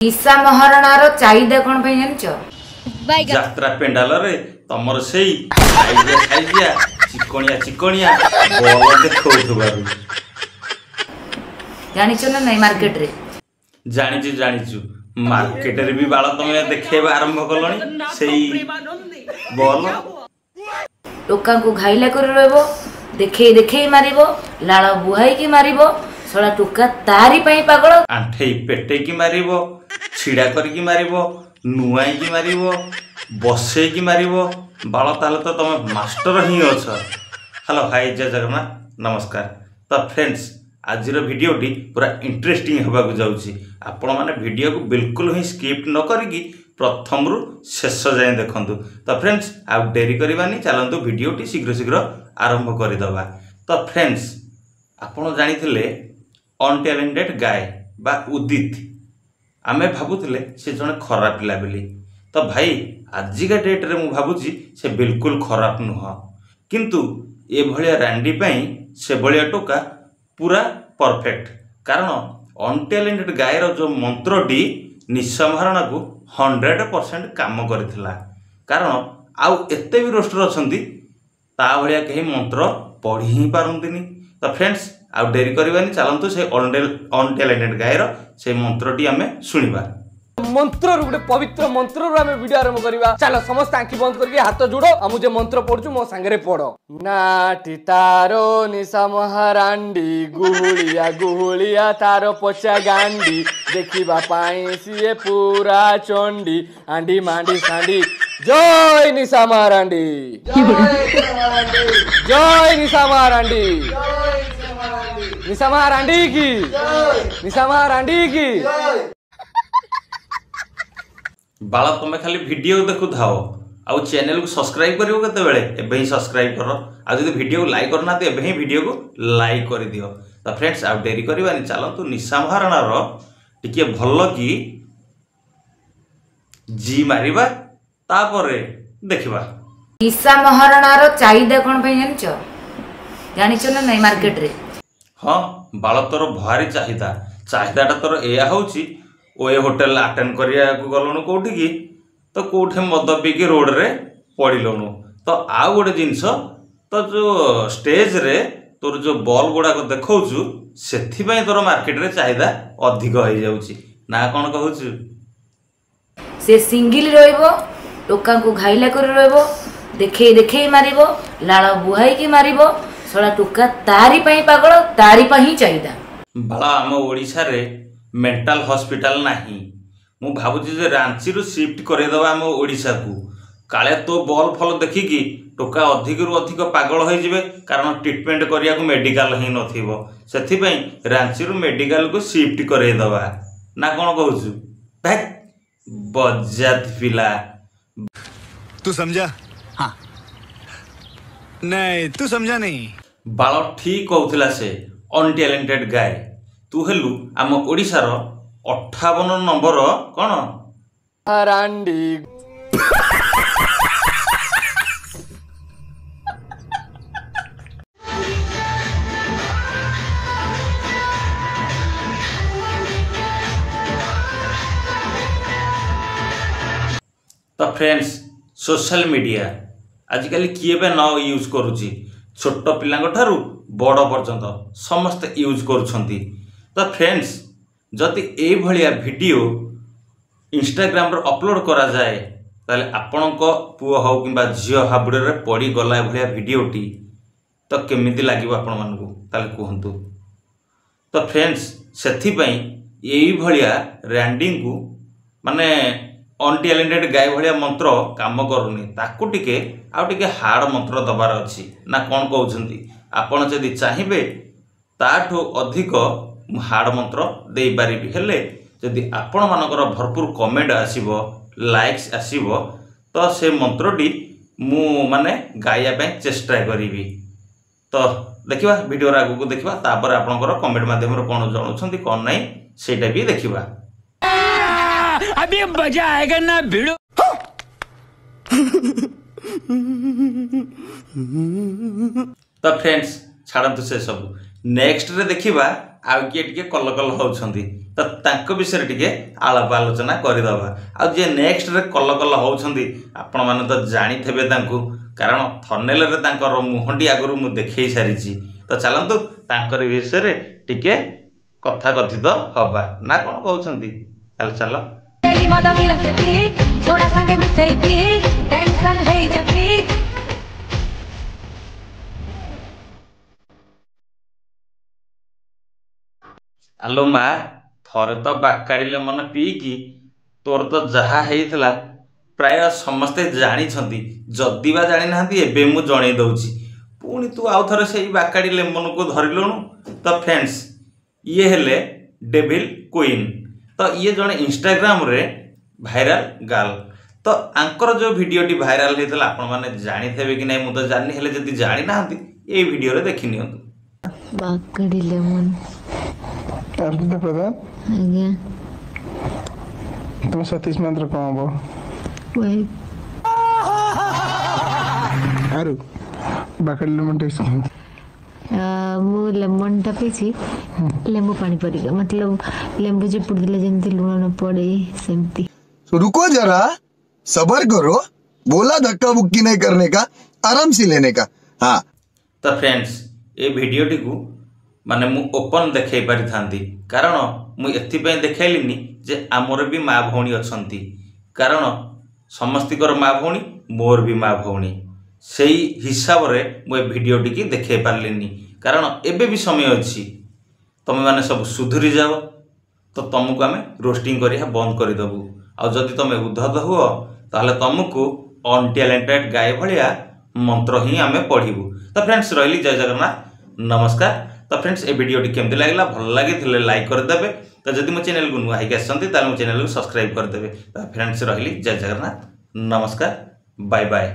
ईशा महारणार चाहिदा कौन पे जानछ यात्रा पेंडाल रे तमर सेई आइडिया खाइदिया चिकोनिया चिकोनिया बोल देखौथबारु जानिछ ना नहीं मार्केट रे जानिछु मार्केट रे भी बाल तमे देखेबा आरंभ कलणी सेई बोल टोका को घाइला कर रहबो देखे देखे मारिबो लाळ बुहाई की मारिबो सळा टोका तारी पई पागल आंठे पेटे की मारिबो छिड़ा करके मारिबो नुआई की मारिबो बसे की मारिबो बाल ताले तो तुम मास्टर ही अछ। हेलो हाय जय जगन्नाथ नमस्कार। तो फ्रेंड्स आज भिडियोटी पूरा इंटरेस्टिंग होगा जाऊँगी आपण मैंने वीडियो को बिल्कुल ही स्किप न करी प्रथम रु शेष जाए देखंतु। तो फ्रेंड्स आप डेरी करवानी चलतु वीडियोटी शीघ्र शीघ्र आरंभ करदे। तो फ्रेंड्स आपण जानी अनटैलेंटेड गाय बा उदित आमे भावुले से जड़े खराब पिला बोली। तो भाई आजिका डेट रे मु भावुची से बिल्कुल खराब नुह किंतु ए भलिया रांडी पई से भलिया टोका पूरा परफेक्ट। कारण अनटैलेंटेड गायर जो मंत्रटी निशा महाराणा को 100% काम करथिला। कारण आउ एते भी रोस्टर अछंती ता भलिया कहीं मंत्र पढ़ी ही पारंतिनी। तो फ्रेंड्स आउ डेरी करवानी चलतु से अनटैलेंटेड गायर से मंत्रटी आमे सुनिबा। मंत्र गोटे पवित्र मंत्र आम वीडियो आरंभ करवा। चलो समस्त आंखि बंद करके हाथ जोड़ आ मुझे मंत्र पढ़ु मो सांगे पढ़। नाटी तारो निशा महारांडी गुहुलिया गुहुलिया तारो पचा गांडी देखिबा पाई सीए पूरा चंडी आंडी मांडी सांडी जय निशा महारांडी जय निशा महारांडी निशा महारांडी की निशा महारांडी की। बाला तुम्हें खाली वीडियो देखु थाओ आउ चैनल को सब्सक्राइब करियो केते बेले एबे ही सब्सक्राइब करो आ जदी वीडियो को लाइक करना तो एबे ही वीडियो को लाइक कर दियो। तो फ्रेंड्स आउ डेरी करबानी चलतु निशा महाराणा रो टिके भल्लो की जी मारिबा तापरे देखिबा। ईशा महारणार चाहिदा कौन पे जानछ जानिछ ना नहीं मार्केट रे। हाँ बाल तोर भारी चाहिदाटा तोर एया होची ओए होटल अटेंड करिया को गलनु कोठी की तो कोठे मद पीकी रोड रे पड़िलनु। तो आउ गोटे जिनस तो जो स्टेज रे तोर जो बॉल गुड़ा को देखौछु सेथि पई तोर मार्केट रे चाहिदा अधिक हो जाउची ना कोन कहूछु। से सिंगल रहइबो टोका को घाइला कर रहइबो देखे देखे मारिबो लाळ बुहाई की मारिबो सळा टोका तारी पई पागल तारी पई चाहिदा। बाला आम ओडिसा रे मेंटल हॉस्पिटल नहीं मु भावुची जे रांची रु शिफ्ट करदेवा आम ओडिसा को काले तो बॉल फल देखिकी टोका अधिक रु अधिक पागल हो जिवे। कारण ट्रीटमेंट करिया को मेडिकल ही नथिबो सेथि पई रांची रु मेडिकल को शिफ्ट करदेवा ना कोन कहूछु। भाई बज्जात पिला तू समझा? हाँ नहीं तू समझा नहीं। बाल ठीक कहूला से अनटैलेंटेड गाय तू हेलु आम ओडिशार 58 नंबर कौन महारांडी। तो फ्रेंड्स सोशल मीडिया आजिकल किए बे न यूज करुची छोट पिलांग ठारू बड़ पर्यंत समस्त यूज करुछंती। तो फ्रेंड्स जदि ए भलिया वीडियो इंस्टाग्राम रे अपलोड करा जाए ताले आपणक पुओ हो किंबा झियो हाबुड़े रे पड़ी गला भलिया वीडियोटी तो केमिति लागिबो आपण मानकू ताले कहंतु। तो फ्रेंड्स सेथि पई एई भलिया रैंडिंग को माने अनटैलेंटेड गाय भलिया मंत्र काम करूनी ताकू टिके आउ टिके हार्ड मंत्र दबार अछि ना कोन कहउछंती। आपण जदि चाहिबे ताठो अधिक हार्ड मंत्र दे पारिबी हेले जदि आपण मानकर भरपूर कमेंट आसीबो लाइक्स आसीबो तो से मंत्रटी मु माने गाया पे चेष्टा करिवि। तो देखिबा वीडियो आगु को देखिबा तापर आपनकर कमेंट माध्यम रे कोन जणुछंती कोन नै सेटा भी देखिबा। अभी मजा आएगा ना भिड़ो। तो फ्रेंड्स छाड़तु से सब नेक्स्ट रे देखिबा आउ किए टिके कल कल होउछंती ତ ତାଙ୍କ ବିଷୟରେ ଟିକେ ଆଳାପ ଆଲୋଚନା କରିଦେବା। ଆଉ ଯିଏ ନେକ୍ସଟରେ କଲ କଲ ହେଉଛନ୍ତି ଆପଣମାନେ ତ ଜାଣିଥିବେ ତାଙ୍କୁ, କାରଣ ଥମ୍ବନେଲରେ ତାଙ୍କର ମୁହଁଟି ଆଗରୁ ମୁଁ ଦେଖେଇ ସାରିଛି। ତ ଚାଲନ୍ତୁ ତାଙ୍କର ବିଷୟରେ ଟିକେ କଥାକଥିତ ହବା, ନା କ'ଣ କହୁଛନ୍ତି? ଚାଲ ଆଲୋ ମା, ଥରେ ତ ବାକାଡ଼ି ଲେମନ ପିଇକି ତୋର ତ ଯାହା ହେଇଥିଲା ପ୍ରାୟ ସମସ୍ତେ ଜାଣିଛନ୍ତି। ଯଦି ବା ଜାଣିନାହାନ୍ତି ଏବେ ମୁଁ ଜଣେଇ ଦେଉଛି, ପୁଣି ତୁ ଆଉ ଥରେ ସେଇ ବାକାଡ଼ି ଲେମନକୁ ଧରିଲୁଣୁ। ତ ଫ୍ରେଣ୍ଡସ୍, ଇଏ ହେଲେ ଡେଭିଲ୍ କୁଇନ୍। ତ ଇଏ ଜଣେ ଇନଷ୍ଟାଗ୍ରାମରେ ଭାଇରାଲ ଗାର୍ଲ। ତ ଆଙ୍କର ଯେଉଁ ଭିଡ଼ିଓଟି ଭାଇରାଲ ହେଇଥିଲା ଆପଣମାନେ ଜାଣିଥିବେ କି ନାହିଁ ମୁଁ ତ ଜାଣିନି, ହେଲେ ଯଦି ଜାଣିନାହାନ୍ତି ଏଇ ଭିଡ଼ିଓରେ ଦେଖି ନିଅନ୍ତୁ। ବାକାଡ଼ି ଲେମନ अर्पिता प्रधान ଆଜ୍ଞା तुम सतीश मंत्र कौन बो वही आरु बाकड़ी लेमन टेस्ट ମୁଁ ଲେମନଟା ପିଇଛି ଲେମ୍ବୁ ପାଣି ପରିକା, मतलब ଲେମ୍ବୁ ଚିପୁଡ଼ି ଦେଲେ ଯେମିତି ଲୁଣ ନ ପଡ଼େ ସେମିତି। रुको जरा, सबर करो, बोला धक्का बुक्की नहीं करने का, आराम से लेने का। हाँ तो फ्रेंड्स, ये भिडियोटी को माने मु ओपन देखै पारि थांती, कारण मु एथिपै देखैलिनी जे आमर भी माँ भौणी अछंती, कारण समस्तिकर माँ भौणी मोर भी माँ भौणी, सेही हिसाब रे मु ए भिडियोटी की देखै पारलिनी। कारण एबे भी समय अछि, तमे माने सब सुधुरी जाओ तो तुमको आम रोस्टिंग करिया बंद कर देबू। आ जदि तुम उद्धत हुओ ताहले तुमको अनटैलेंटेड गाय भलिया मंत्र ही आम पढ़ू। तो फ्रेंड्स रही जय जगन्नाथ, नमस्कार। तो फ्रेंड्स ए वीडियोटी केमती लगला, भल लगी लाइक करदेवे। तो जदि मो चैनल को नुआ होइके आसछन्ती ताले मो चैनल को सब्सक्राइब करदेवे। तो फ्रेंड्स रही जय जगन्नाथ, नमस्कार, बाय बाय।